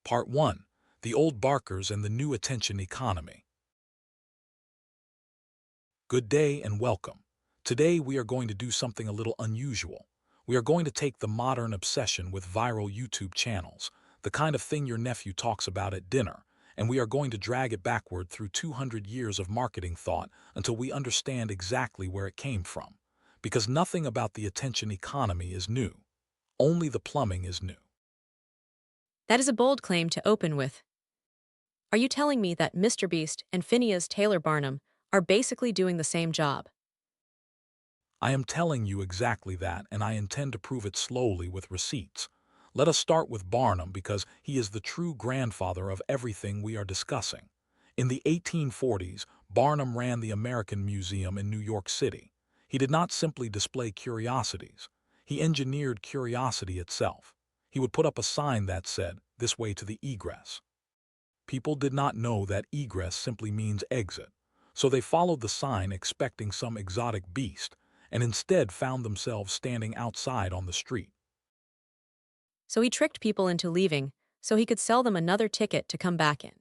Part 1. The Old Barkers and the New Attention Economy. Good day and welcome. Today we are going to do something a little unusual. We are going to take the modern obsession with viral YouTube channels, the kind of thing your nephew talks about at dinner, and we are going to drag it backward through 200 years of marketing thought until we understand exactly where it came from. Because nothing about the attention economy is new. Only the plumbing is new. That is a bold claim to open with. Are you telling me that Mr. Beast and Phineas Taylor Barnum are basically doing the same job? I am telling you exactly that, and I intend to prove it slowly with receipts. Let us start with Barnum because he is the true grandfather of everything we are discussing. In the 1840s, Barnum ran the American Museum in New York City. He did not simply display curiosities. He engineered curiosity itself. He would put up a sign that said, "This way to the egress." People did not know that egress simply means exit, so they followed the sign expecting some exotic beast, and instead found themselves standing outside on the street. So he tricked people into leaving so he could sell them another ticket to come back in.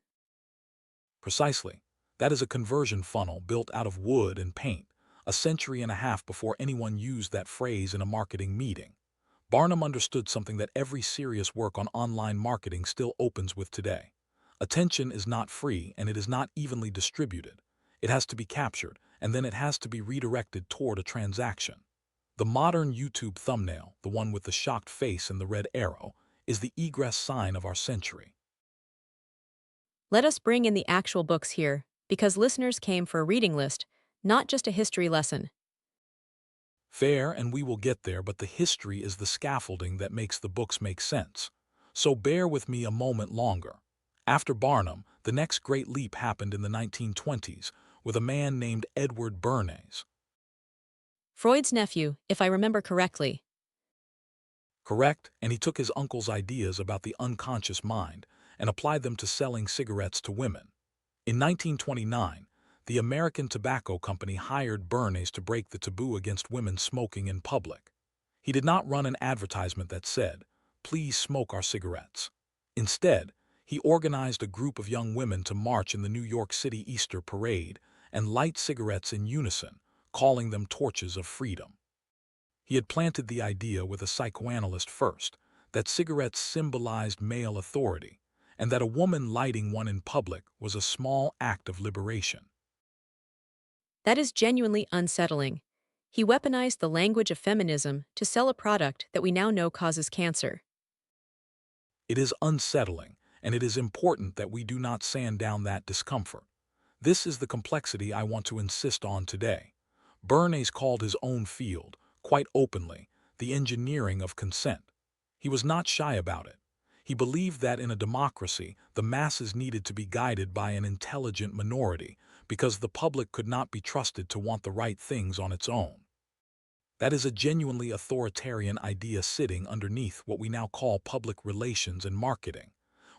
Precisely. That is a conversion funnel built out of wood and paint, a century and a half before anyone used that phrase in a marketing meeting. Barnum understood something that every serious work on online marketing still opens with today. Attention is not free and it is not evenly distributed. It has to be captured, and then it has to be redirected toward a transaction. The modern YouTube thumbnail, the one with the shocked face and the red arrow, is the egress sign of our century. Let us bring in the actual books here, because listeners came for a reading list, not just a history lesson. Fair, and we will get there, but the history is the scaffolding that makes the books make sense. So bear with me a moment longer. After Barnum, the next great leap happened in the 1920s with a man named Edward Bernays. Freud's nephew, if I remember correctly. Correct, and he took his uncle's ideas about the unconscious mind and applied them to selling cigarettes to women. In 1929, the American Tobacco Company hired Bernays to break the taboo against women smoking in public. He did not run an advertisement that said, "Please smoke our cigarettes." Instead, he organized a group of young women to march in the New York City Easter Parade and light cigarettes in unison, calling them torches of freedom. He had planted the idea with a psychoanalyst first, that cigarettes symbolized male authority, and that a woman lighting one in public was a small act of liberation. That is genuinely unsettling. He weaponized the language of feminism to sell a product that we now know causes cancer. It is unsettling, and it is important that we do not sand down that discomfort. This is the complexity I want to insist on today. Bernays called his own field, quite openly, the engineering of consent. He was not shy about it. He believed that in a democracy, the masses needed to be guided by an intelligent minority because the public could not be trusted to want the right things on its own. That is a genuinely authoritarian idea sitting underneath what we now call public relations and marketing.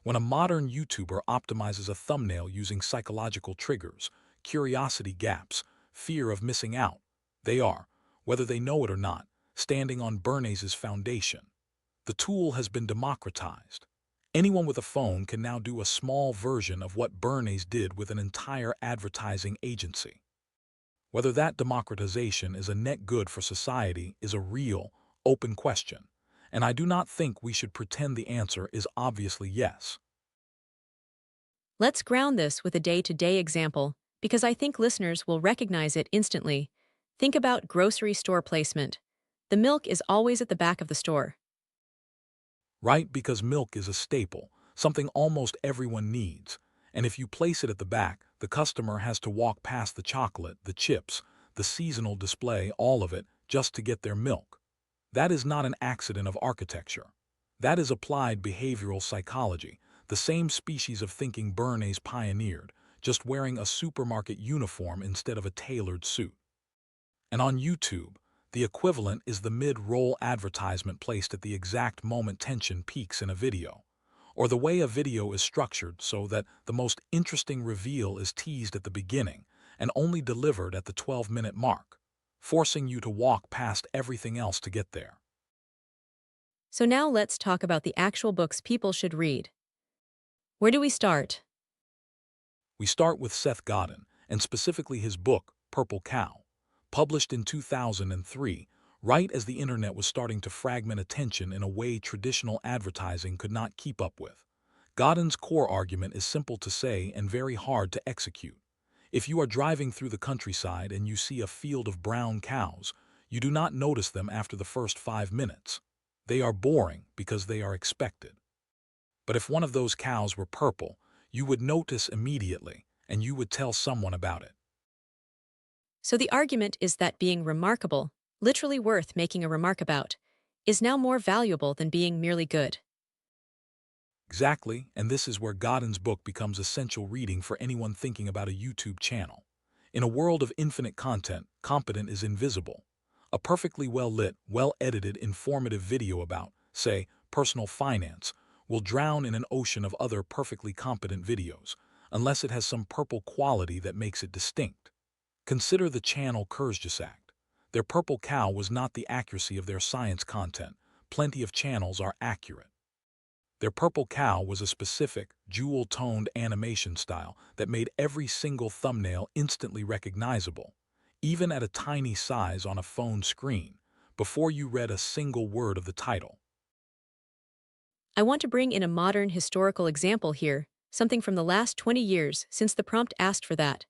When a modern YouTuber optimizes a thumbnail using psychological triggers, curiosity gaps, fear of missing out, they are, whether they know it or not, standing on Bernays' foundation. The tool has been democratized. Anyone with a phone can now do a small version of what Bernays did with an entire advertising agency. Whether that democratization is a net good for society is a real, open question, and I do not think we should pretend the answer is obviously yes. Let's ground this with a day-to-day example, because I think listeners will recognize it instantly. Think about grocery store placement. The milk is always at the back of the store. Right? Because milk is a staple, something almost everyone needs. And if you place it at the back, the customer has to walk past the chocolate, the chips, the seasonal display, all of it, just to get their milk. That is not an accident of architecture. That is applied behavioral psychology, the same species of thinking Bernays pioneered, just wearing a supermarket uniform instead of a tailored suit. And on YouTube, the equivalent is the mid-roll advertisement placed at the exact moment tension peaks in a video, or the way a video is structured so that the most interesting reveal is teased at the beginning and only delivered at the 12-minute mark, forcing you to walk past everything else to get there. So now let's talk about the actual books people should read. Where do we start? We start with Seth Godin, and specifically his book, Purple Cow. Published in 2003, right as the internet was starting to fragment attention in a way traditional advertising could not keep up with. Godin's core argument is simple to say and very hard to execute. If you are driving through the countryside and you see a field of brown cows, you do not notice them after the first 5 minutes. They are boring because they are expected. But if one of those cows were purple, you would notice immediately, and you would tell someone about it. So the argument is that being remarkable, literally worth making a remark about, is now more valuable than being merely good. Exactly, and this is where Godin's book becomes essential reading for anyone thinking about a YouTube channel. In a world of infinite content, competent is invisible. A perfectly well-lit, well-edited, informative video about, say, personal finance, will drown in an ocean of other perfectly competent videos, unless it has some purple quality that makes it distinct. Consider the channel Kurzgesagt. Their purple cow was not the accuracy of their science content. Plenty of channels are accurate. Their purple cow was a specific, jewel-toned animation style that made every single thumbnail instantly recognizable, even at a tiny size on a phone screen, before you read a single word of the title. I want to bring in a modern historical example here, something from the last 20 years since the prompt asked for that.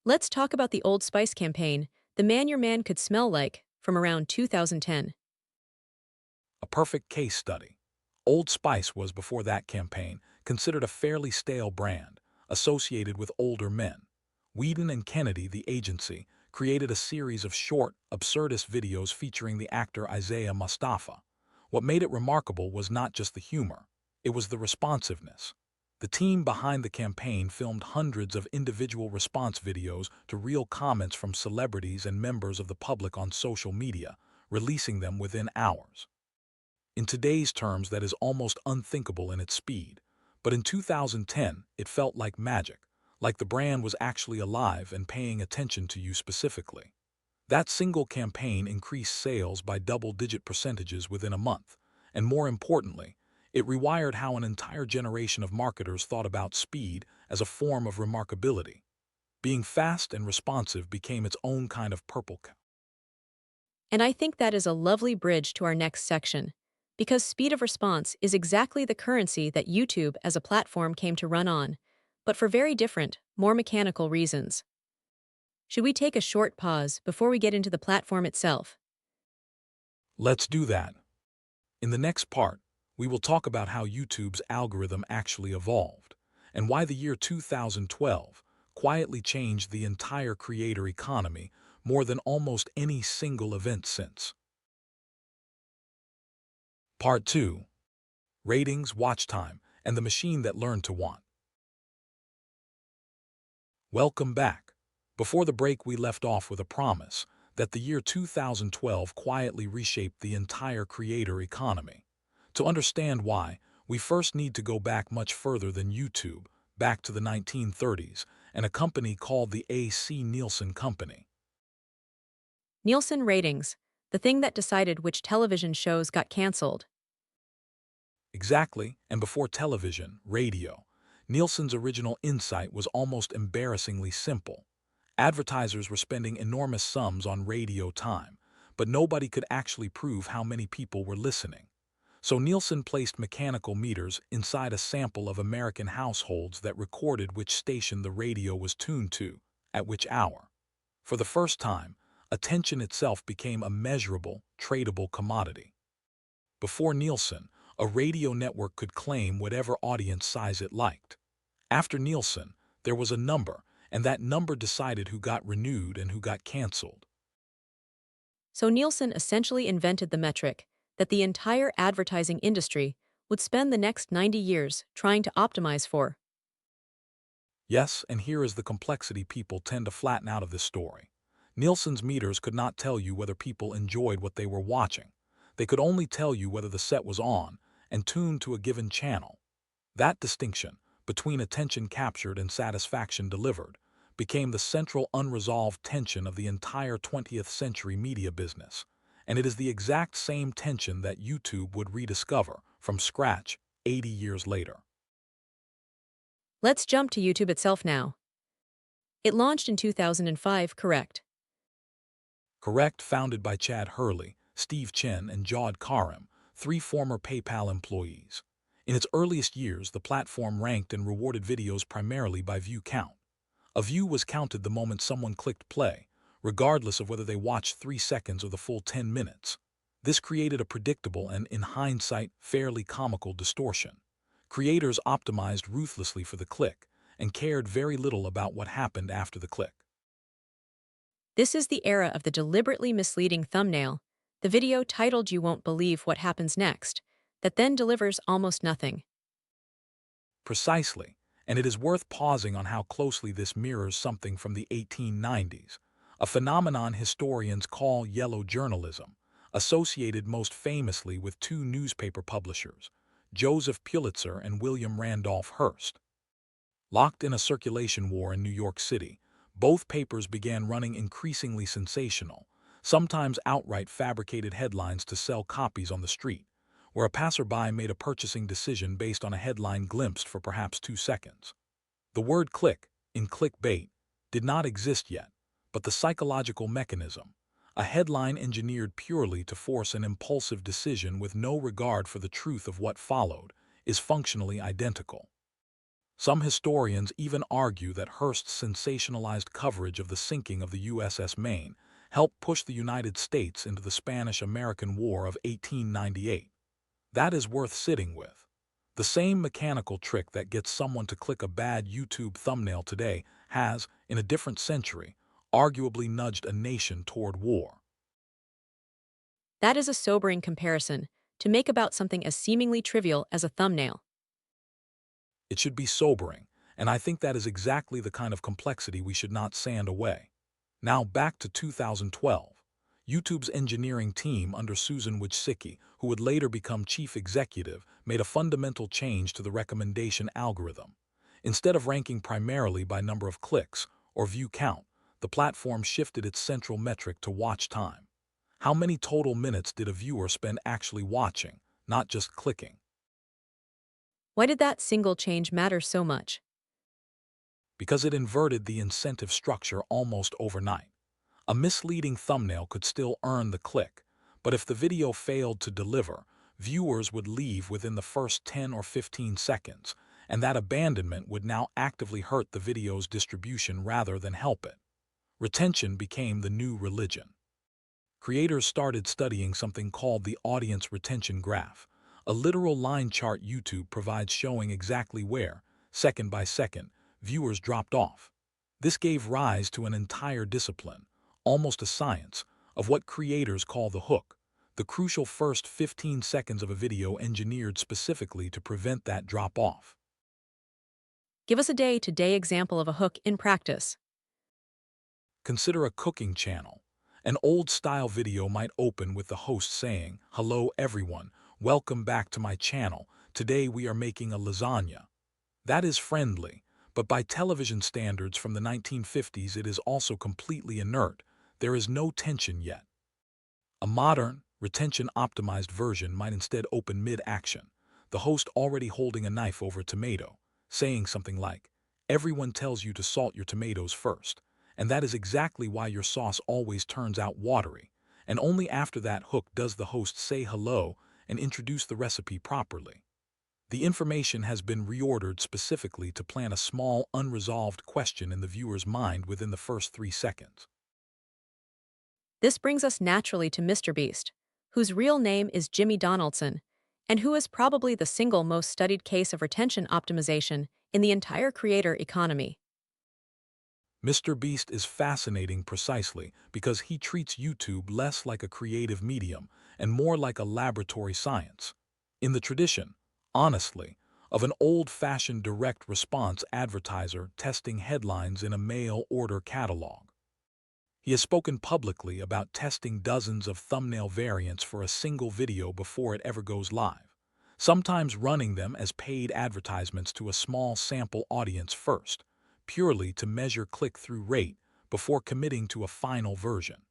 Let's talk about the Old Spice campaign, The Man Your Man Could Smell Like, from around 2010. A perfect case study. Old Spice was, before that campaign, considered a fairly stale brand, associated with older men. Whedon and Kennedy, the agency, created a series of short, absurdist videos featuring the actor Isaiah Mustafa. What made it remarkable was not just the humor, it was the responsiveness. The team behind the campaign filmed hundreds of individual response videos to real comments from celebrities and members of the public on social media, releasing them within hours. In today's terms, that is almost unthinkable in its speed. But in 2010, it felt like magic, like the brand was actually alive and paying attention to you specifically. That single campaign increased sales by double-digit percentages within a month, and more importantly, it rewired how an entire generation of marketers thought about speed as a form of remarkability. Being fast and responsive became its own kind of purple cow. And I think that is a lovely bridge to our next section, because speed of response is exactly the currency that YouTube as a platform came to run on, but for very different, more mechanical reasons. Should we take a short pause before we get into the platform itself? Let's do that. In the next part, we will talk about how YouTube's algorithm actually evolved, and why the year 2012 quietly changed the entire creator economy more than almost any single event since. Part 2. Ratings, watch time, and the machine that learned to want. Welcome back. Before the break, we left off with a promise that the year 2012 quietly reshaped the entire creator economy. To understand why, we first need to go back much further than YouTube, back to the 1930s, and a company called the A.C. Nielsen Company. Nielsen ratings, the thing that decided which television shows got canceled. Exactly, and before television, radio, Nielsen's original insight was almost embarrassingly simple. Advertisers were spending enormous sums on radio time, but nobody could actually prove how many people were listening. So Nielsen placed mechanical meters inside a sample of American households that recorded which station the radio was tuned to, at which hour. For the first time, attention itself became a measurable, tradable commodity. Before Nielsen, a radio network could claim whatever audience size it liked. After Nielsen, there was a number, and that number decided who got renewed and who got canceled. So Nielsen essentially invented the metric that the entire advertising industry would spend the next 90 years trying to optimize for. Yes, and here is the complexity people tend to flatten out of this story. Nielsen's meters could not tell you whether people enjoyed what they were watching. They could only tell you whether the set was on and tuned to a given channel. That distinction, between attention captured and satisfaction delivered, became the central unresolved tension of the entire 20th century media business. And it is the exact same tension that YouTube would rediscover from scratch 80 years later. Let's jump to YouTube itself now. It launched in 2005, correct? Correct, founded by Chad Hurley, Steve Chen, and Jawed Karim, three former PayPal employees. In its earliest years, the platform ranked and rewarded videos primarily by view count. A view was counted the moment someone clicked play, regardless of whether they watched 3 seconds or the full 10 minutes. This created a predictable and, in hindsight, fairly comical distortion. Creators optimized ruthlessly for the click and cared very little about what happened after the click. This is the era of the deliberately misleading thumbnail, the video titled "You Won't Believe What Happens Next," that then delivers almost nothing. Precisely, and it is worth pausing on how closely this mirrors something from the 1890s, a phenomenon historians call yellow journalism, associated most famously with two newspaper publishers, Joseph Pulitzer and William Randolph Hearst. Locked in a circulation war in New York City, both papers began running increasingly sensational, sometimes outright fabricated headlines to sell copies on the street, where a passerby made a purchasing decision based on a headline glimpsed for perhaps 2 seconds. The word click, in clickbait, did not exist yet, but the psychological mechanism, a headline engineered purely to force an impulsive decision with no regard for the truth of what followed, is functionally identical. Some historians even argue that Hearst's sensationalized coverage of the sinking of the USS Maine helped push the United States into the Spanish-American War of 1898. That is worth sitting with. The same mechanical trick that gets someone to click a bad YouTube thumbnail today has, in a different century, arguably nudged a nation toward war. That is a sobering comparison to make about something as seemingly trivial as a thumbnail. It should be sobering, and I think that is exactly the kind of complexity we should not sand away. Now back to 2012. YouTube's engineering team under Susan Wojcicki, who would later become chief executive, made a fundamental change to the recommendation algorithm. Instead of ranking primarily by number of clicks or view count, the platform shifted its central metric to watch time. How many total minutes did a viewer spend actually watching, not just clicking? Why did that single change matter so much? Because it inverted the incentive structure almost overnight. A misleading thumbnail could still earn the click, but if the video failed to deliver, viewers would leave within the first 10 or 15 seconds, and that abandonment would now actively hurt the video's distribution rather than help it. Retention became the new religion. Creators started studying something called the audience retention graph, a literal line chart YouTube provides showing exactly where, second by second, viewers dropped off. This gave rise to an entire discipline, almost a science, of what creators call the hook, the crucial first 15 seconds of a video engineered specifically to prevent that drop-off. Give us a day-to-day example of a hook in practice. Consider a cooking channel. An old-style video might open with the host saying, "Hello everyone, welcome back to my channel. Today we are making a lasagna." That is friendly, but by television standards from the 1950s it is also completely inert. There is no tension yet. A modern, retention-optimized version might instead open mid-action, the host already holding a knife over a tomato, saying something like, "Everyone tells you to salt your tomatoes first, and that is exactly why your sauce always turns out watery," and only after that hook does the host say hello and introduce the recipe properly. The information has been reordered specifically to plant a small, unresolved question in the viewer's mind within the first 3 seconds. This brings us naturally to MrBeast, whose real name is Jimmy Donaldson, and who is probably the single most studied case of retention optimization in the entire creator economy. MrBeast is fascinating precisely because he treats YouTube less like a creative medium and more like a laboratory science. In the tradition, honestly, of an old-fashioned direct response advertiser testing headlines in a mail-order catalog. He has spoken publicly about testing dozens of thumbnail variants for a single video before it ever goes live, sometimes running them as paid advertisements to a small sample audience first, purely to measure click-through rate before committing to a final version.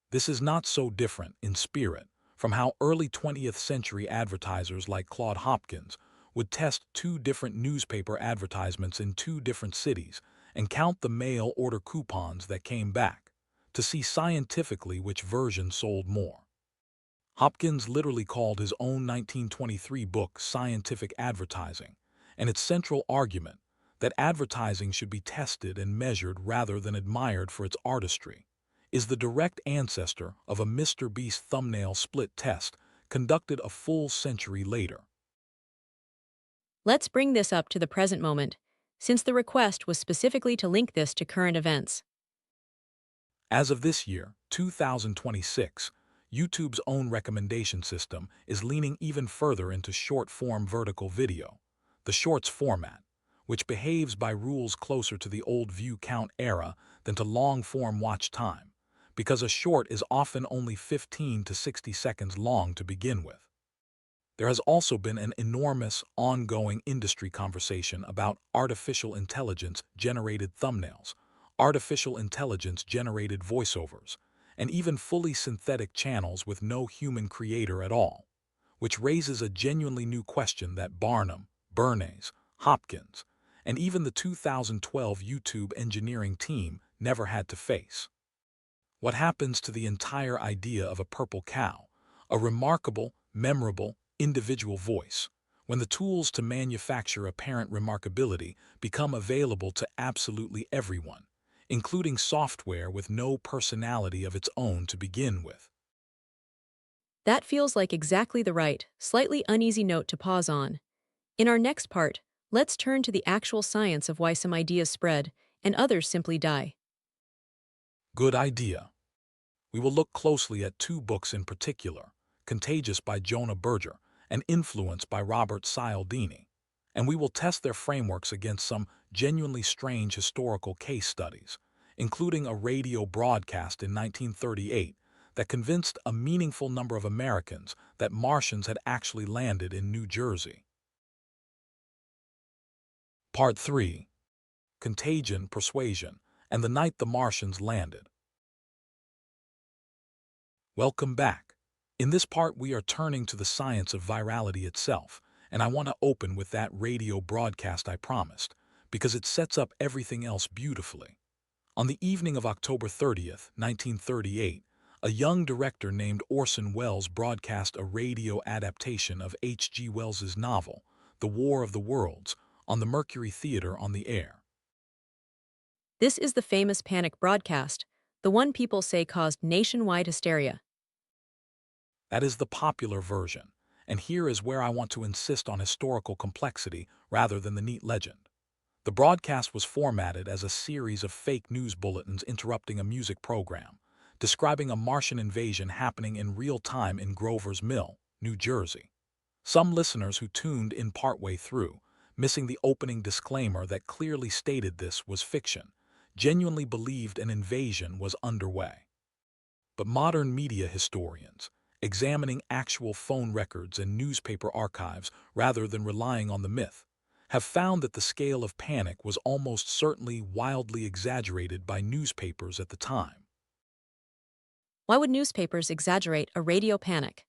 This is not so different, in spirit, from how early 20th century advertisers like Claude Hopkins would test two different newspaper advertisements in two different cities and count the mail order coupons that came back to see scientifically which version sold more. Hopkins literally called his own 1923 book Scientific Advertising, and its central argument that advertising should be tested and measured rather than admired for its artistry is the direct ancestor of a Mr. Beast thumbnail split test conducted a full century later. Let's bring this up to the present moment, since the request was specifically to link this to current events. As of this year, 2026, YouTube's own recommendation system is leaning even further into short-form vertical video, the Shorts format, which behaves by rules closer to the old view count era than to long-form watch time, because a short is often only 15 to 60 seconds long to begin with. There has also been an enormous, ongoing industry conversation about artificial intelligence-generated thumbnails, artificial intelligence-generated voiceovers, and even fully synthetic channels with no human creator at all, which raises a genuinely new question that Barnum, Bernays, Hopkins, and even the 2012 YouTube engineering team never had to face. What happens to the entire idea of a purple cow, a remarkable, memorable, individual voice, when the tools to manufacture apparent remarkability become available to absolutely everyone, including software with no personality of its own to begin with? That feels like exactly the right, slightly uneasy note to pause on. In our next part, let's turn to the actual science of why some ideas spread and others simply die. Good idea. We will look closely at two books in particular, Contagious by Jonah Berger and Influence by Robert Cialdini, and we will test their frameworks against some genuinely strange historical case studies, including a radio broadcast in 1938 that convinced a meaningful number of Americans that Martians had actually landed in New Jersey. Part 3. Contagion, Persuasion, and the Night the Martians Landed. Welcome back. In this part, we are turning to the science of virality itself, and I want to open with that radio broadcast I promised, because it sets up everything else beautifully. On the evening of October 30th, 1938, a young director named Orson Welles broadcast a radio adaptation of H.G. Wells's novel, The War of the Worlds, on the Mercury Theater on the air. This is the famous panic broadcast, the one people say caused nationwide hysteria. That is the popular version, and here is where I want to insist on historical complexity rather than the neat legend. The broadcast was formatted as a series of fake news bulletins interrupting a music program, describing a Martian invasion happening in real time in Grover's Mill, New Jersey. Some listeners who tuned in partway through, missing the opening disclaimer that clearly stated this was fiction, genuinely believed an invasion was underway. But modern media historians, examining actual phone records and newspaper archives rather than relying on the myth, have found that the scale of panic was almost certainly wildly exaggerated by newspapers at the time. Why would newspapers exaggerate a radio panic?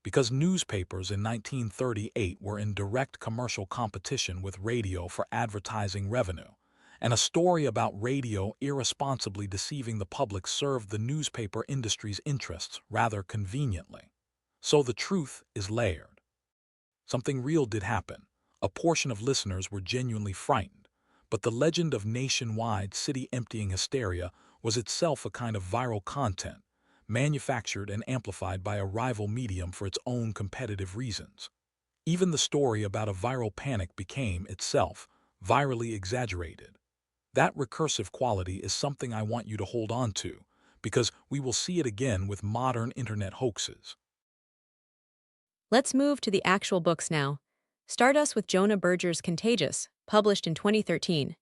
Because newspapers in 1938 were in direct commercial competition with radio for advertising revenue, and a story about radio irresponsibly deceiving the public served the newspaper industry's interests rather conveniently. So the truth is layered. Something real did happen. A portion of listeners were genuinely frightened, but the legend of nationwide city-emptying hysteria was itself a kind of viral content, manufactured and amplified by a rival medium for its own competitive reasons. Even the story about a viral panic became, itself, virally exaggerated. That recursive quality is something I want you to hold on to, because we will see it again with modern internet hoaxes. Let's move to the actual books now. Start us with Jonah Berger's Contagious, published in 2013.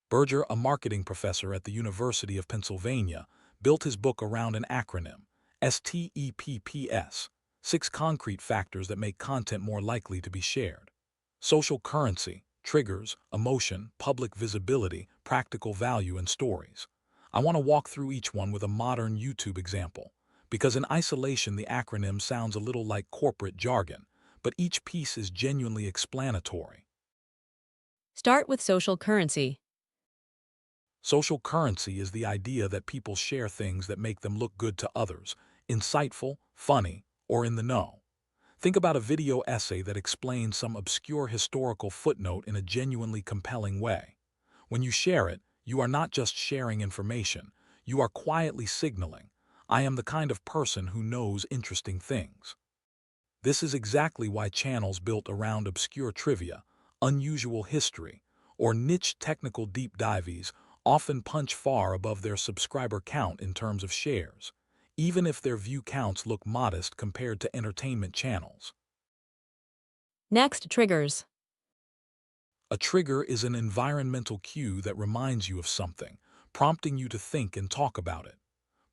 Berger, a marketing professor at the University of Pennsylvania, built his book around an acronym, STEPPS, 6 concrete factors that make content more likely to be shared. Social currency, triggers, emotion, public visibility, practical value, and stories. I want to walk through each one with a modern YouTube example, because in isolation the acronym sounds a little like corporate jargon, but each piece is genuinely explanatory. Start with social currency. Social currency is the idea that people share things that make them look good to others, insightful, funny, or in the know. Think about a video essay that explains some obscure historical footnote in a genuinely compelling way. When you share it, you are not just sharing information, you are quietly signaling, I am the kind of person who knows interesting things. This is exactly why channels built around obscure trivia, unusual history, or niche technical deep dives often punch far above their subscriber count in terms of shares, even if their view counts look modest compared to entertainment channels. Next, triggers. A trigger is an environmental cue that reminds you of something, prompting you to think and talk about it.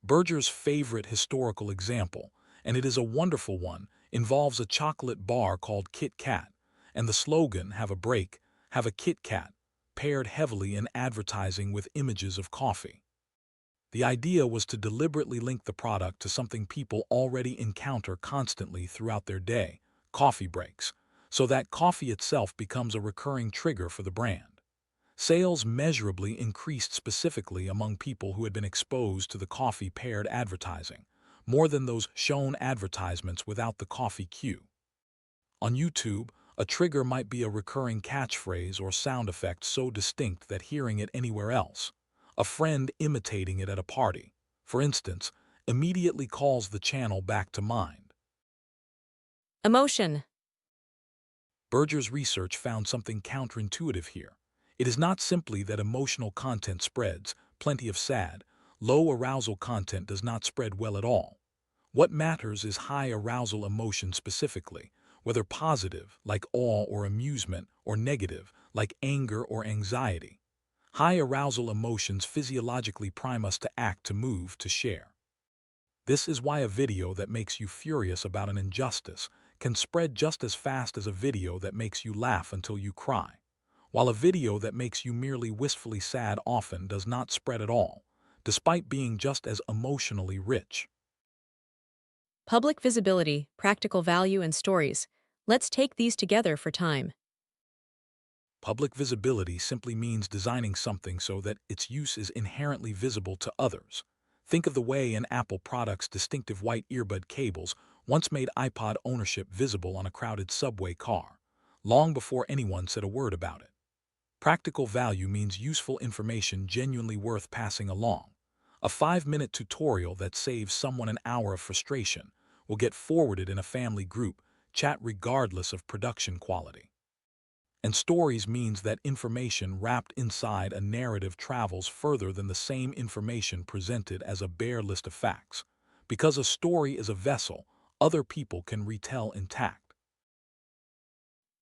Berger's favorite historical example, and it is a wonderful one, involves a chocolate bar called Kit Kat, and the slogan, "Have a break, have a Kit Kat," paired heavily in advertising with images of coffee. The idea was to deliberately link the product to something people already encounter constantly throughout their day, coffee breaks, so that coffee itself becomes a recurring trigger for the brand. Sales measurably increased specifically among people who had been exposed to the coffee-paired advertising, more than those shown advertisements without the coffee cue. On YouTube, a trigger might be a recurring catchphrase or sound effect so distinct that hearing it anywhere else, a friend imitating it at a party, for instance, immediately calls the channel back to mind. Emotion. Berger's research found something counterintuitive here. It is not simply that emotional content spreads, plenty of sad, low arousal content does not spread well at all. What matters is high arousal emotion specifically, whether positive, like awe or amusement, or negative, like anger or anxiety. High arousal emotions physiologically prime us to act, to move, to share. This is why a video that makes you furious about an injustice can spread just as fast as a video that makes you laugh until you cry, while a video that makes you merely wistfully sad often does not spread at all, despite being just as emotionally rich. Public visibility, practical value, and stories. Let's take these together for time. Public visibility simply means designing something so that its use is inherently visible to others. Think of the way an Apple product's distinctive white earbud cables once made iPod ownership visible on a crowded subway car, long before anyone said a word about it. Practical value means useful information genuinely worth passing along. A 5-minute tutorial that saves someone an hour of frustration will get forwarded in a family group chat regardless of production quality. And stories means that information wrapped inside a narrative travels further than the same information presented as a bare list of facts. Because a story is a vessel, other people can retell intact.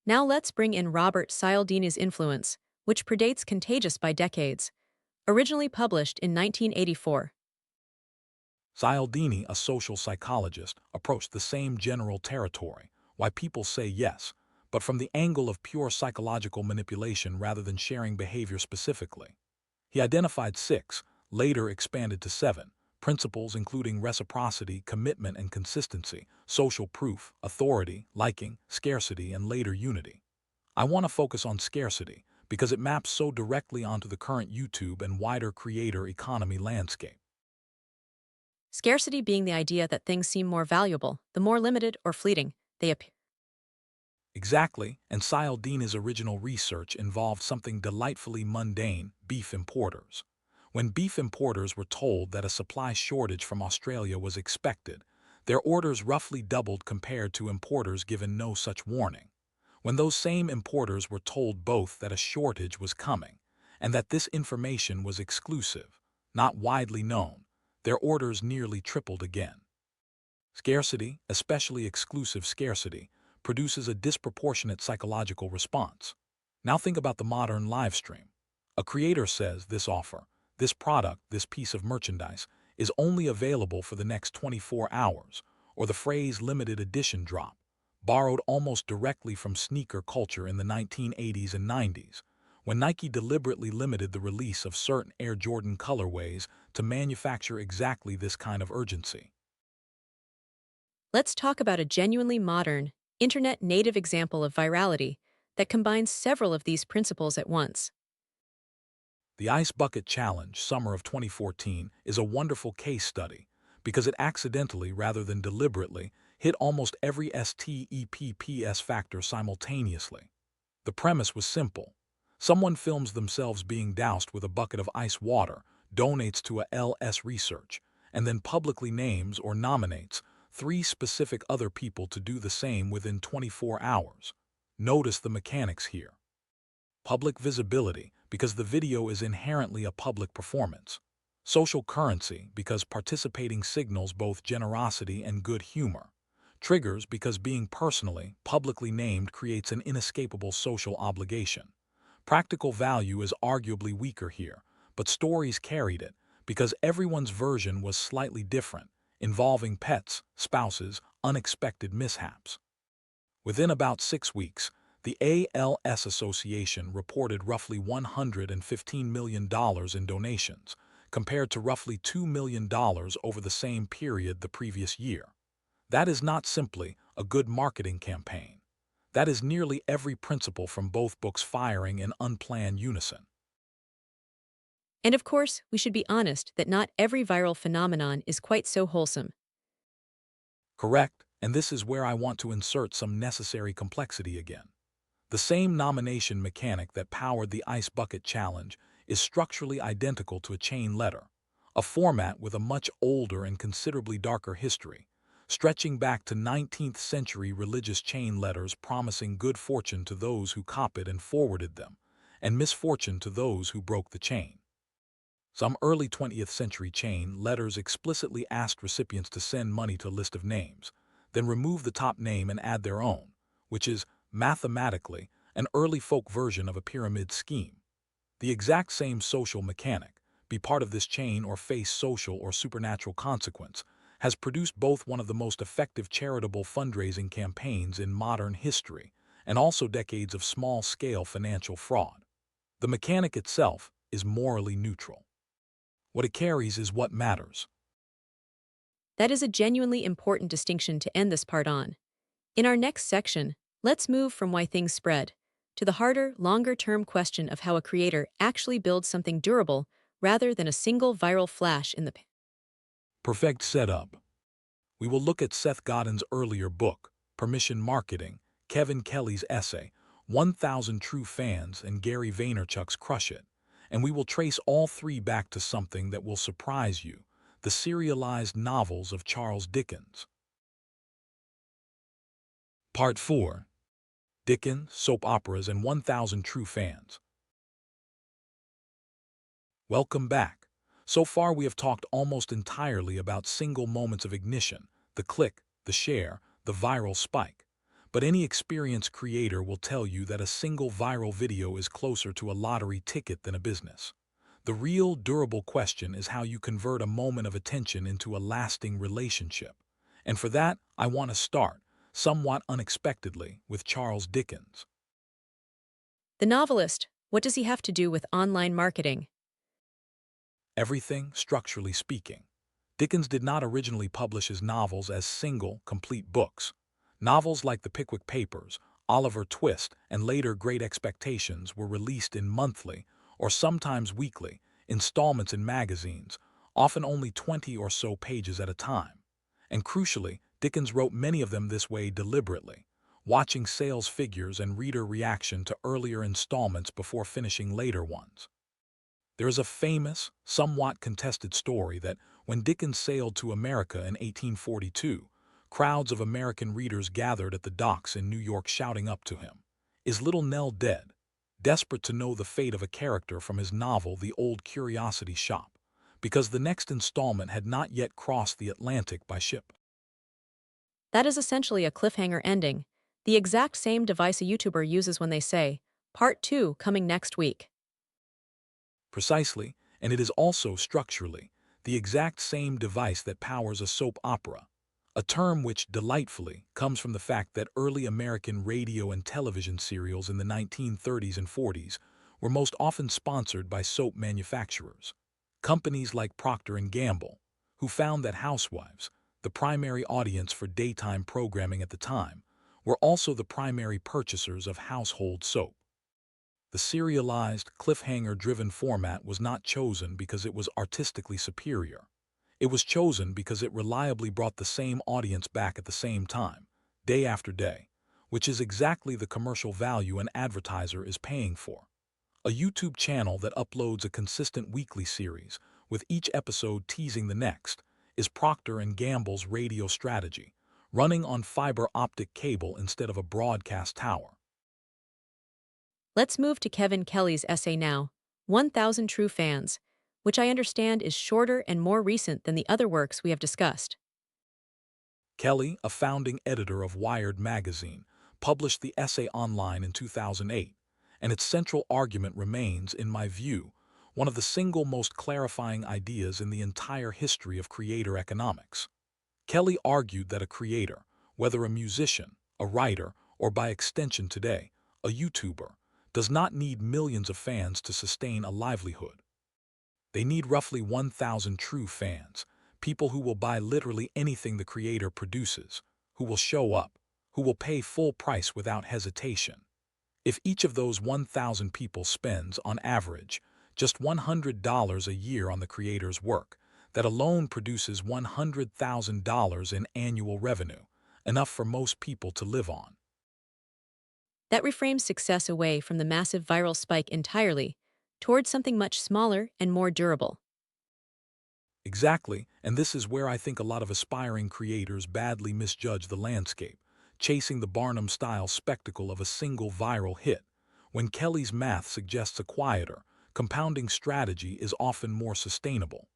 Now let's bring in Robert Cialdini's influence, which predates Contagious by decades. Originally published in 1984. Cialdini, a social psychologist, approached the same general territory, why people say yes, but from the angle of pure psychological manipulation rather than sharing behavior specifically. He identified 6, later expanded to 7, principles including reciprocity, commitment and consistency, social proof, authority, liking, scarcity, and later unity. I want to focus on scarcity because it maps so directly onto the current YouTube and wider creator economy landscape. Scarcity being the idea that things seem more valuable, the more limited or fleeting they appear. Exactly, and Cialdini's original research involved something delightfully mundane: beef importers. When beef importers were told that a supply shortage from Australia was expected, their orders roughly doubled compared to importers given no such warning. When those same importers were told both that a shortage was coming and that this information was exclusive, not widely known, their orders nearly tripled again. Scarcity, especially exclusive scarcity, produces a disproportionate psychological response. Now think about the modern live stream. A creator says this offer, this product, this piece of merchandise is only available for the next 24 hours, or the phrase limited edition drop, borrowed almost directly from sneaker culture in the 1980s and 90s, when Nike deliberately limited the release of certain Air Jordan colorways to manufacture exactly this kind of urgency. Let's talk about a genuinely modern, internet native example of virality that combines several of these principles at once. The Ice Bucket Challenge, summer of 2014, is a wonderful case study because it accidentally, rather than deliberately, hit almost every STEPPS factor simultaneously. The premise was simple. Someone films themselves being doused with a bucket of ice water, donates to a LS Research, and then publicly names or nominates 3 specific other people to do the same within 24 hours. Notice the mechanics here. Public visibility, because the video is inherently a public performance. Social currency, because participating signals both generosity and good humor. Triggers, because being personally, publicly named creates an inescapable social obligation. Practical value is arguably weaker here, but stories carried it, because everyone's version was slightly different, involving pets, spouses, unexpected mishaps. Within about 6 weeks, the ALS Association reported roughly $115 million in donations, compared to roughly $2 million over the same period the previous year. That is not simply a good marketing campaign. That is nearly every principle from both books firing in unplanned unison. And of course, we should be honest that not every viral phenomenon is quite so wholesome. Correct, and this is where I want to insert some necessary complexity again. The same nomination mechanic that powered the Ice Bucket Challenge is structurally identical to a chain letter, a format with a much older and considerably darker history, stretching back to 19th century religious chain letters promising good fortune to those who copied and forwarded them, and misfortune to those who broke the chain. Some early 20th century chain letters explicitly asked recipients to send money to a list of names, then remove the top name and add their own, which is, mathematically, an early folk version of a pyramid scheme. The exact same social mechanic, be part of this chain or face social or supernatural consequence, has produced both one of the most effective charitable fundraising campaigns in modern history and also decades of small-scale financial fraud. The mechanic itself is morally neutral. What it carries is what matters. That is a genuinely important distinction to end this part on. In our next section, let's move from why things spread to the harder, longer-term question of how a creator actually builds something durable rather than a single viral flash in the Perfect setup. We will look at Seth Godin's earlier book, Permission Marketing, Kevin Kelly's essay, 1,000 True Fans, and Gary Vaynerchuk's Crush It, and we will trace all three back to something that will surprise you, the serialized novels of Charles Dickens. Part 4. Dickens, Soap Operas, and 1,000 True Fans. Welcome back. So far we have talked almost entirely about single moments of ignition, the click, the share, the viral spike. But any experienced creator will tell you that a single viral video is closer to a lottery ticket than a business. The real durable question is how you convert a moment of attention into a lasting relationship. And for that, I want to start, somewhat unexpectedly, with Charles Dickens. The novelist, what does he have to do with online marketing? Everything, structurally speaking. Dickens did not originally publish his novels as single, complete books. Novels like The Pickwick Papers, Oliver Twist, and later Great Expectations were released in monthly, or sometimes weekly, installments in magazines, often only 20 or so pages at a time. And crucially, Dickens wrote many of them this way deliberately, watching sales figures and reader reaction to earlier installments before finishing later ones. There is a famous, somewhat contested story that when Dickens sailed to America in 1842, crowds of American readers gathered at the docks in New York shouting up to him, "Is Little Nell dead?" desperate to know the fate of a character from his novel The Old Curiosity Shop, because the next installment had not yet crossed the Atlantic by ship. That is essentially a cliffhanger ending, the exact same device a YouTuber uses when they say, Part 2 coming next week. Precisely, and it is also structurally the exact same device that powers a soap opera, a term which, delightfully, comes from the fact that early American radio and television serials in the 1930s and 40s were most often sponsored by soap manufacturers, companies like Procter & Gamble, who found that housewives, the primary audience for daytime programming at the time, were also the primary purchasers of household soap. The serialized, cliffhanger-driven format was not chosen because it was artistically superior. It was chosen because it reliably brought the same audience back at the same time, day after day, which is exactly the commercial value an advertiser is paying for. A YouTube channel that uploads a consistent weekly series, with each episode teasing the next, is Procter & Gamble's radio strategy, running on fiber optic cable instead of a broadcast tower. Let's move to Kevin Kelly's essay now, 1000 True Fans, which I understand is shorter and more recent than the other works we have discussed. Kelly, a founding editor of Wired magazine, published the essay online in 2008, and its central argument remains, in my view, one of the single most clarifying ideas in the entire history of creator economics. Kelly argued that a creator, whether a musician, a writer, or by extension today, a YouTuber, does not need millions of fans to sustain a livelihood. They need roughly 1,000 true fans, people who will buy literally anything the creator produces, who will show up, who will pay full price without hesitation. If each of those 1,000 people spends, on average, just $100 a year on the creator's work, that alone produces $100,000 in annual revenue, enough for most people to live on. That reframes success away from the massive viral spike entirely, towards something much smaller and more durable. Exactly, and this is where I think a lot of aspiring creators badly misjudge the landscape, chasing the Barnum-style spectacle of a single viral hit, when Kelly's math suggests a quieter, compounding strategy is often more sustainable.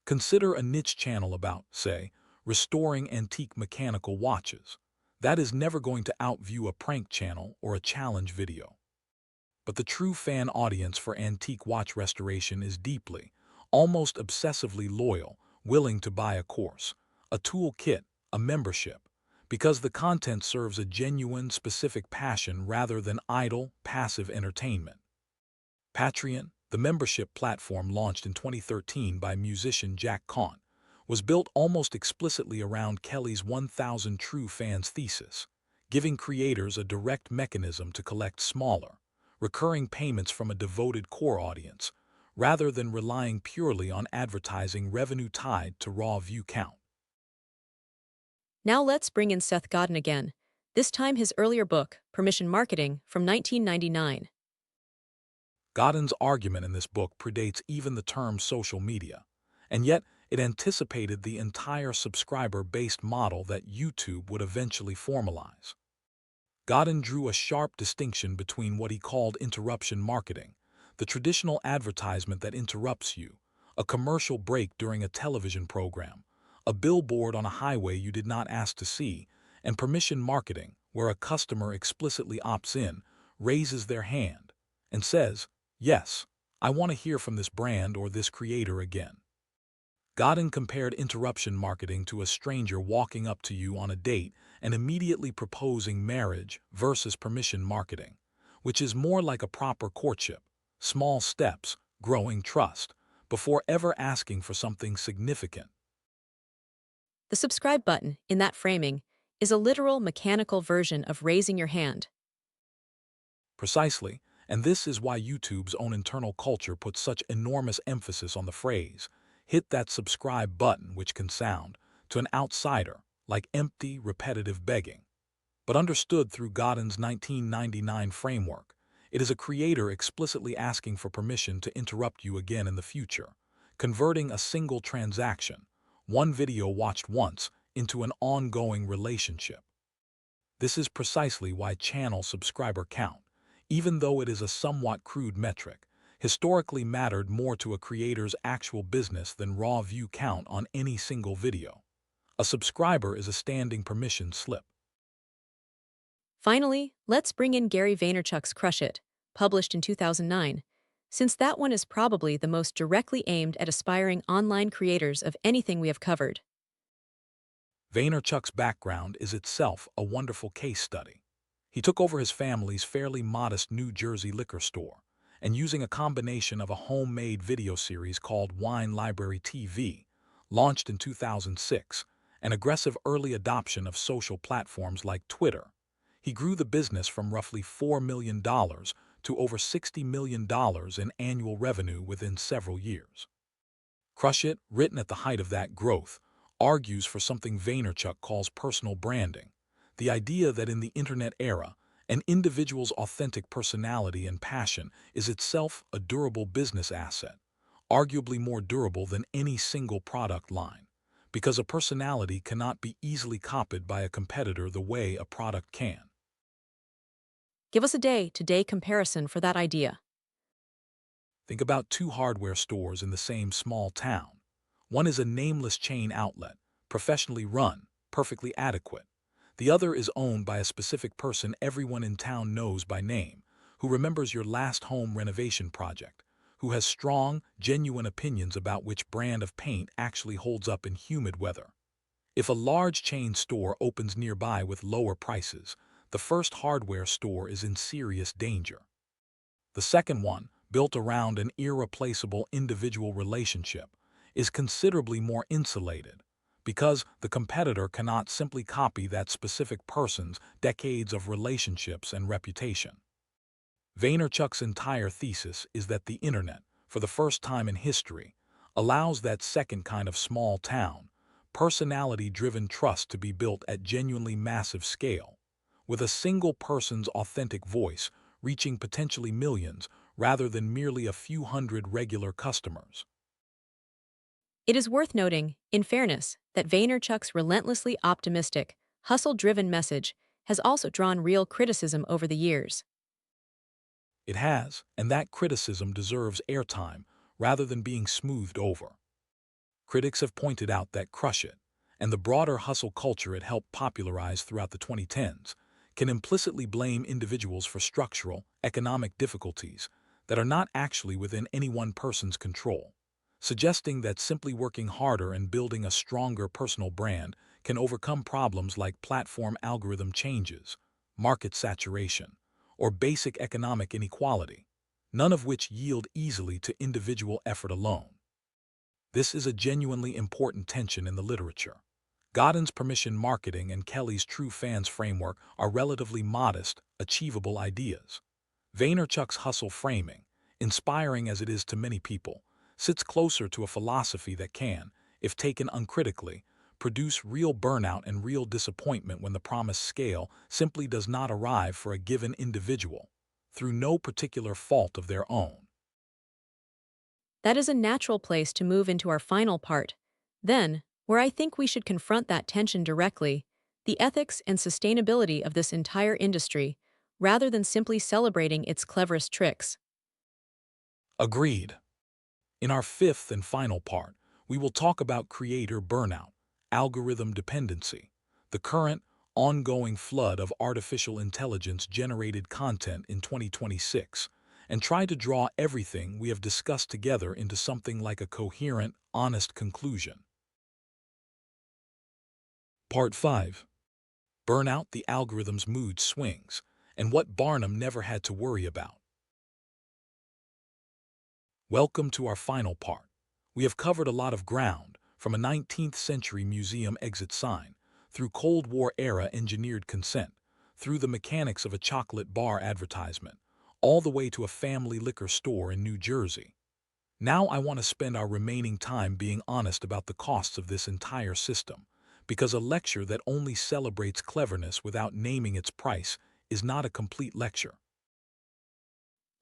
Consider a niche channel about, say, restoring antique mechanical watches. That is never going to outview a prank channel or a challenge video. But the true fan audience for antique watch restoration is deeply, almost obsessively loyal, willing to buy a course, a tool kit, a membership, because the content serves a genuine, specific passion rather than idle, passive entertainment. Patreon, the membership platform launched in 2013 by musician Jack Caunt, was built almost explicitly around Kelly's 1,000 True Fans thesis, giving creators a direct mechanism to collect smaller, recurring payments from a devoted core audience, rather than relying purely on advertising revenue tied to raw view count. Now let's bring in Seth Godin again, this time his earlier book, Permission Marketing, from 1999. Godin's argument in this book predates even the term social media, and yet it anticipated the entire subscriber-based model that YouTube would eventually formalize. Godin drew a sharp distinction between what he called interruption marketing, the traditional advertisement that interrupts you, a commercial break during a television program, a billboard on a highway you did not ask to see, and permission marketing, where a customer explicitly opts in, raises their hand, and says, "Yes, I want to hear from this brand or this creator again." Godin compared interruption marketing to a stranger walking up to you on a date and immediately proposing marriage versus permission marketing, which is more like a proper courtship, small steps, growing trust, before ever asking for something significant. The subscribe button, in that framing, is a literal mechanical version of raising your hand. Precisely, and this is why YouTube's own internal culture puts such enormous emphasis on the phrase, "Hit that subscribe button," which can sound, to an outsider, like empty, repetitive begging. But understood through Godin's 1999 framework, it is a creator explicitly asking for permission to interrupt you again in the future, converting a single transaction, one video watched once, into an ongoing relationship. This is precisely why channel subscriber count, even though it is a somewhat crude metric, historically mattered more to a creator's actual business than raw view count on any single video. A subscriber is a standing permission slip. Finally, let's bring in Gary Vaynerchuk's Crush It, published in 2009, since that one is probably the most directly aimed at aspiring online creators of anything we have covered. Vaynerchuk's background is itself a wonderful case study. He took over his family's fairly modest New Jersey liquor store, and using a combination of a homemade video series called Wine Library TV, launched in 2006, an aggressive early adoption of social platforms like Twitter, He grew the business from roughly $4 million to over $60 million in annual revenue within several years. Crush It, written at the height of that growth, argues for something Vaynerchuk calls personal branding, the idea that in the internet era, an individual's authentic personality and passion is itself a durable business asset, arguably more durable than any single product line, because a personality cannot be easily copied by a competitor the way a product can. Give us a day-to-day comparison for that idea. Think about two hardware stores in the same small town. One is a nameless chain outlet, professionally run, perfectly adequate. The other is owned by a specific person everyone in town knows by name, who remembers your last home renovation project, who has strong, genuine opinions about which brand of paint actually holds up in humid weather. If a large chain store opens nearby with lower prices, the first hardware store is in serious danger. The second one, built around an irreplaceable individual relationship, is considerably more insulated because the competitor cannot simply copy that specific person's decades of relationships and reputation. Vaynerchuk's entire thesis is that the internet, for the first time in history, allows that second kind of small town, personality-driven trust to be built at genuinely massive scale, with a single person's authentic voice reaching potentially millions rather than merely a few hundred regular customers. It is worth noting, in fairness, that Vaynerchuk's relentlessly optimistic, hustle-driven message has also drawn real criticism over the years. It has, and that criticism deserves airtime rather than being smoothed over. Critics have pointed out that Crush It, and the broader hustle culture it helped popularize throughout the 2010s, can implicitly blame individuals for structural, economic difficulties that are not actually within any one person's control, suggesting that simply working harder and building a stronger personal brand can overcome problems like platform algorithm changes, market saturation, or basic economic inequality, none of which yield easily to individual effort alone. This is a genuinely important tension in the literature. Godin's permission marketing and Kelly's true fans framework are relatively modest, achievable ideas. Vaynerchuk's hustle framing, inspiring as it is to many people, sits closer to a philosophy that can, if taken uncritically, produce real burnout and real disappointment when the promised scale simply does not arrive for a given individual, through no particular fault of their own. That is a natural place to move into our final part. Then, where I think we should confront that tension directly, the ethics and sustainability of this entire industry, rather than simply celebrating its cleverest tricks. Agreed. In our fifth and final part, we will talk about creator burnout, algorithm dependency, the current, ongoing flood of artificial intelligence-generated content in 2026, and try to draw everything we have discussed together into something like a coherent, honest conclusion. Part 5. Burnout, the algorithm's mood swings, and what Barnum never had to worry about. Welcome to our final part. We have covered a lot of ground, from a 19th century museum exit sign, through Cold War era engineered consent, through the mechanics of a chocolate bar advertisement, all the way to a family liquor store in New Jersey. Now I want to spend our remaining time being honest about the costs of this entire system, because a lecture that only celebrates cleverness without naming its price is not a complete lecture.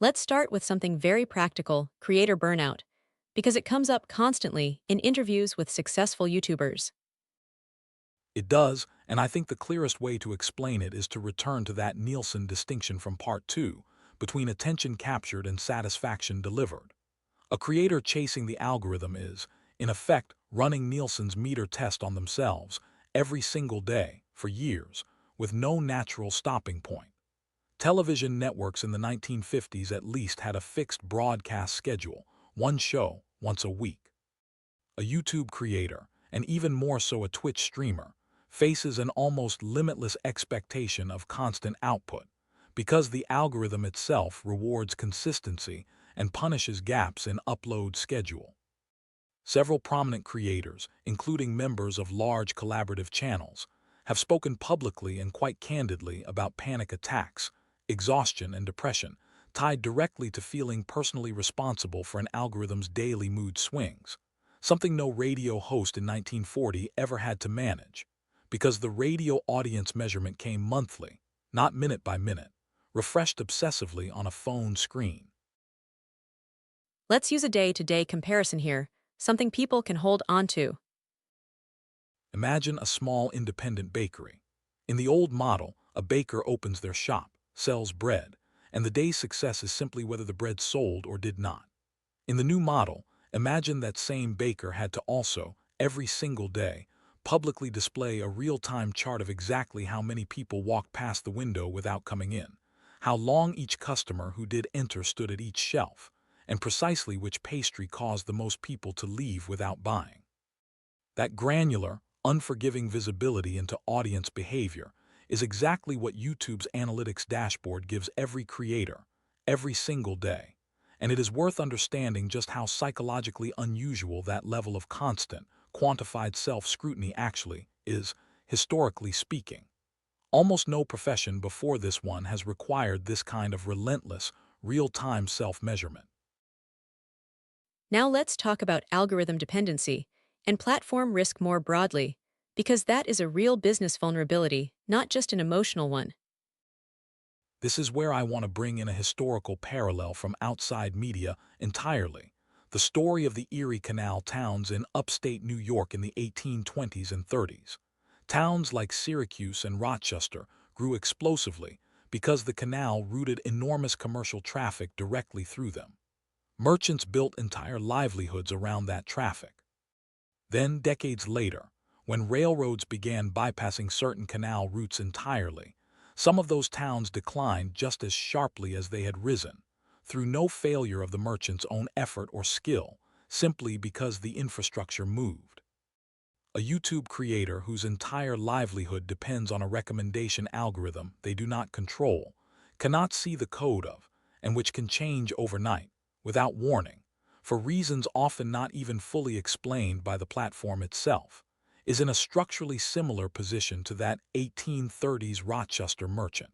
Let's start with something very practical, creator burnout, because it comes up constantly in interviews with successful YouTubers. It does, and I think the clearest way to explain it is to return to that Nielsen distinction from Part 2, between attention captured and satisfaction delivered. A creator chasing the algorithm is, in effect, running Nielsen's meter test on themselves every single day, for years, with no natural stopping point. Television networks in the 1950s at least had a fixed broadcast schedule, one show, once a week. A YouTube creator, and even more so a Twitch streamer, faces an almost limitless expectation of constant output, because the algorithm itself rewards consistency and punishes gaps in upload schedule. Several prominent creators, including members of large collaborative channels, have spoken publicly and quite candidly about panic attacks, exhaustion, and depression, tied directly to feeling personally responsible for an algorithm's daily mood swings, something no radio host in 1940 ever had to manage, because the radio audience measurement came monthly, not minute by minute, refreshed obsessively on a phone screen. Let's use a day-to-day comparison here, something people can hold on to. Imagine a small independent bakery. In the old model, a baker opens their shop, sells bread, and the day's success is simply whether the bread sold or did not. In the new model, imagine that same baker had to also, every single day, publicly display a real-time chart of exactly how many people walked past the window without coming in, how long each customer who did enter stood at each shelf, and precisely which pastry caused the most people to leave without buying. That granular, unforgiving visibility into audience behavior is exactly what YouTube's analytics dashboard gives every creator, every single day. And it is worth understanding just how psychologically unusual that level of constant, quantified self-scrutiny actually is, historically speaking. Almost no profession before this one has required this kind of relentless, real-time self-measurement. Now let's talk about algorithm dependency and platform risk more broadly, because that is a real business vulnerability, not just an emotional one. This is where I want to bring in a historical parallel from outside media entirely. The story of the Erie Canal towns in upstate New York in the 1820s and 30s. Towns like Syracuse and Rochester grew explosively because the canal routed enormous commercial traffic directly through them. Merchants built entire livelihoods around that traffic. Then, decades later, when railroads began bypassing certain canal routes entirely, some of those towns declined just as sharply as they had risen, through no failure of the merchants' own effort or skill, simply because the infrastructure moved. A YouTube creator whose entire livelihood depends on a recommendation algorithm they do not control, cannot see the code of, and which can change overnight, without warning, for reasons often not even fully explained by the platform itself, is in a structurally similar position to that 1830s Rochester merchant.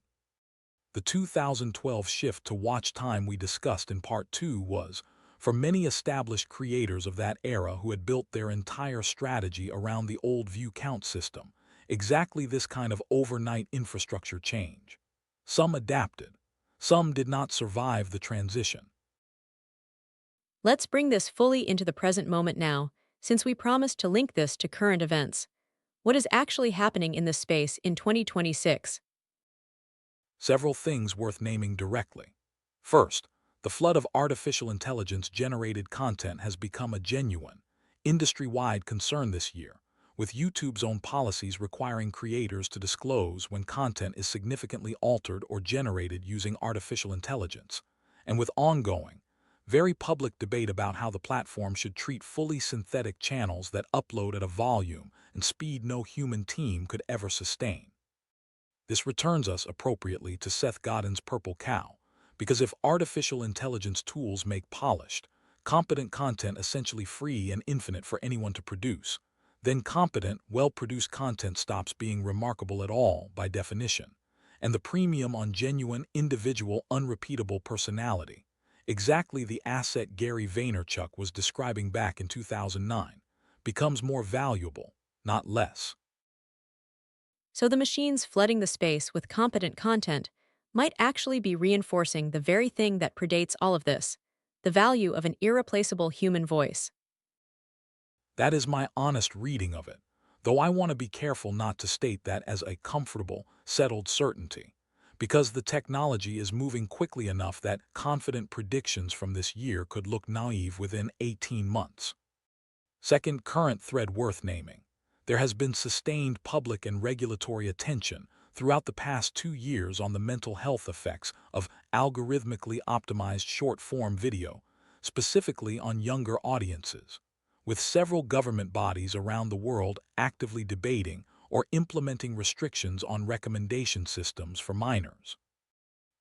The 2012 shift to watch time we discussed in Part 2 was, for many established creators of that era who had built their entire strategy around the old view count system, exactly this kind of overnight infrastructure change. Some adapted. Some did not survive the transition. Let's bring this fully into the present moment now, since we promised to link this to current events. What is actually happening in this space in 2026? Several things worth naming directly. First, the flood of artificial intelligence-generated content has become a genuine, industry-wide concern this year, with YouTube's own policies requiring creators to disclose when content is significantly altered or generated using artificial intelligence, and with ongoing, very public debate about how the platform should treat fully synthetic channels that upload at a volume and speed no human team could ever sustain. This returns us appropriately to Seth Godin's Purple Cow, because if artificial intelligence tools make polished, competent content essentially free and infinite for anyone to produce, then competent, well-produced content stops being remarkable at all by definition, and the premium on genuine, individual, unrepeatable personality, exactly the asset Gary Vaynerchuk was describing back in 2009, becomes more valuable, not less. So the machines flooding the space with competent content might actually be reinforcing the very thing that predates all of this, the value of an irreplaceable human voice. That is my honest reading of it, though I want to be careful not to state that as a comfortable, settled certainty, because the technology is moving quickly enough that confident predictions from this year could look naive within 18 months. Second current thread worth naming. There has been sustained public and regulatory attention throughout the past 2 years on the mental health effects of algorithmically optimized short-form video, specifically on younger audiences, with several government bodies around the world actively debating or implementing restrictions on recommendation systems for minors.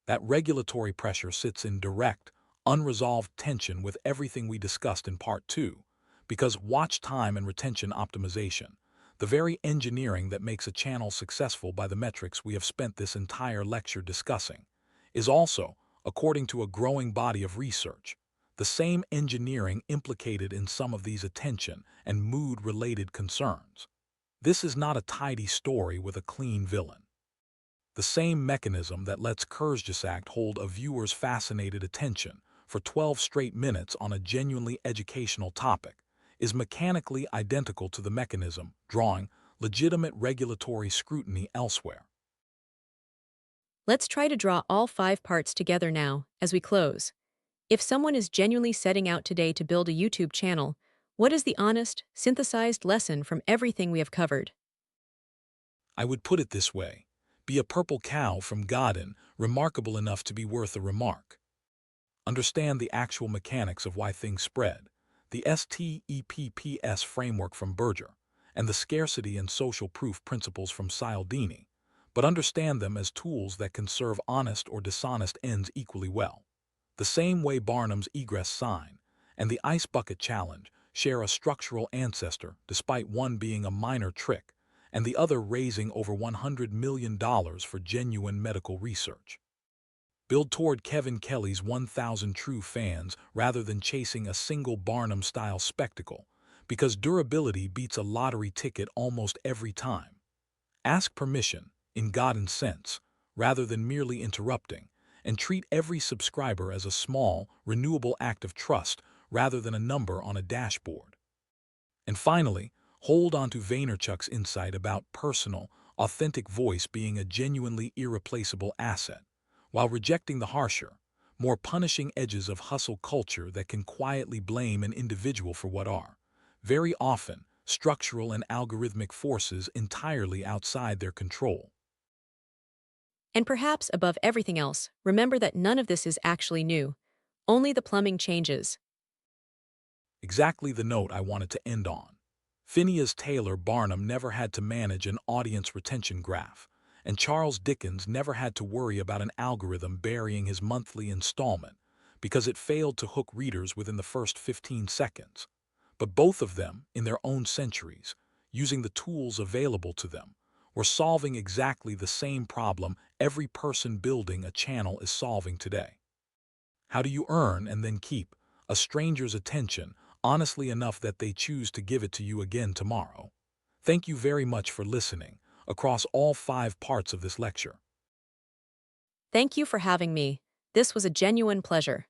That regulatory pressure sits in direct, unresolved tension with everything we discussed in Part 2, because watch time and retention optimization, The very engineering that makes a channel successful by the metrics we have spent this entire lecture discussing is also, according to a growing body of research, the same engineering implicated in some of these attention and mood-related concerns. This is not a tidy story with a clean villain. The same mechanism that lets Kurzgesagt hold a viewer's fascinated attention for 12 straight minutes on a genuinely educational topic is mechanically identical to the mechanism drawing legitimate regulatory scrutiny elsewhere. Let's try to draw all 5 parts together now, as we close. If someone is genuinely setting out today to build a YouTube channel, what is the honest, synthesized lesson from everything we have covered? I would put it this way: be a purple cow from Godin, remarkable enough to be worth a remark. Understand the actual mechanics of why things spread, the STEPPS framework from Berger, and the scarcity and social proof principles from Cialdini, but understand them as tools that can serve honest or dishonest ends equally well. The same way Barnum's egress sign and the ice bucket challenge share a structural ancestor despite one being a minor trick and the other raising over $100 million for genuine medical research. Build toward Kevin Kelly's 1,000 true fans rather than chasing a single Barnum-style spectacle, because durability beats a lottery ticket almost every time. Ask permission, in Godin's sense, rather than merely interrupting, and treat every subscriber as a small, renewable act of trust rather than a number on a dashboard. And finally, hold on to Vaynerchuk's insight about personal, authentic voice being a genuinely irreplaceable asset, while rejecting the harsher, more punishing edges of hustle culture that can quietly blame an individual for what are, very often, structural and algorithmic forces entirely outside their control. And perhaps above everything else, remember that none of this is actually new. Only the plumbing changes. Exactly the note I wanted to end on. Phineas Taylor Barnum never had to manage an audience retention graph, and Charles Dickens never had to worry about an algorithm burying his monthly installment because it failed to hook readers within the first 15 seconds. But both of them, in their own centuries, using the tools available to them, were solving exactly the same problem every person building a channel is solving today. How do you earn and then keep a stranger's attention honestly enough that they choose to give it to you again tomorrow? Thank you very much for listening across all 5 parts of this lecture. Thank you for having me. This was a genuine pleasure.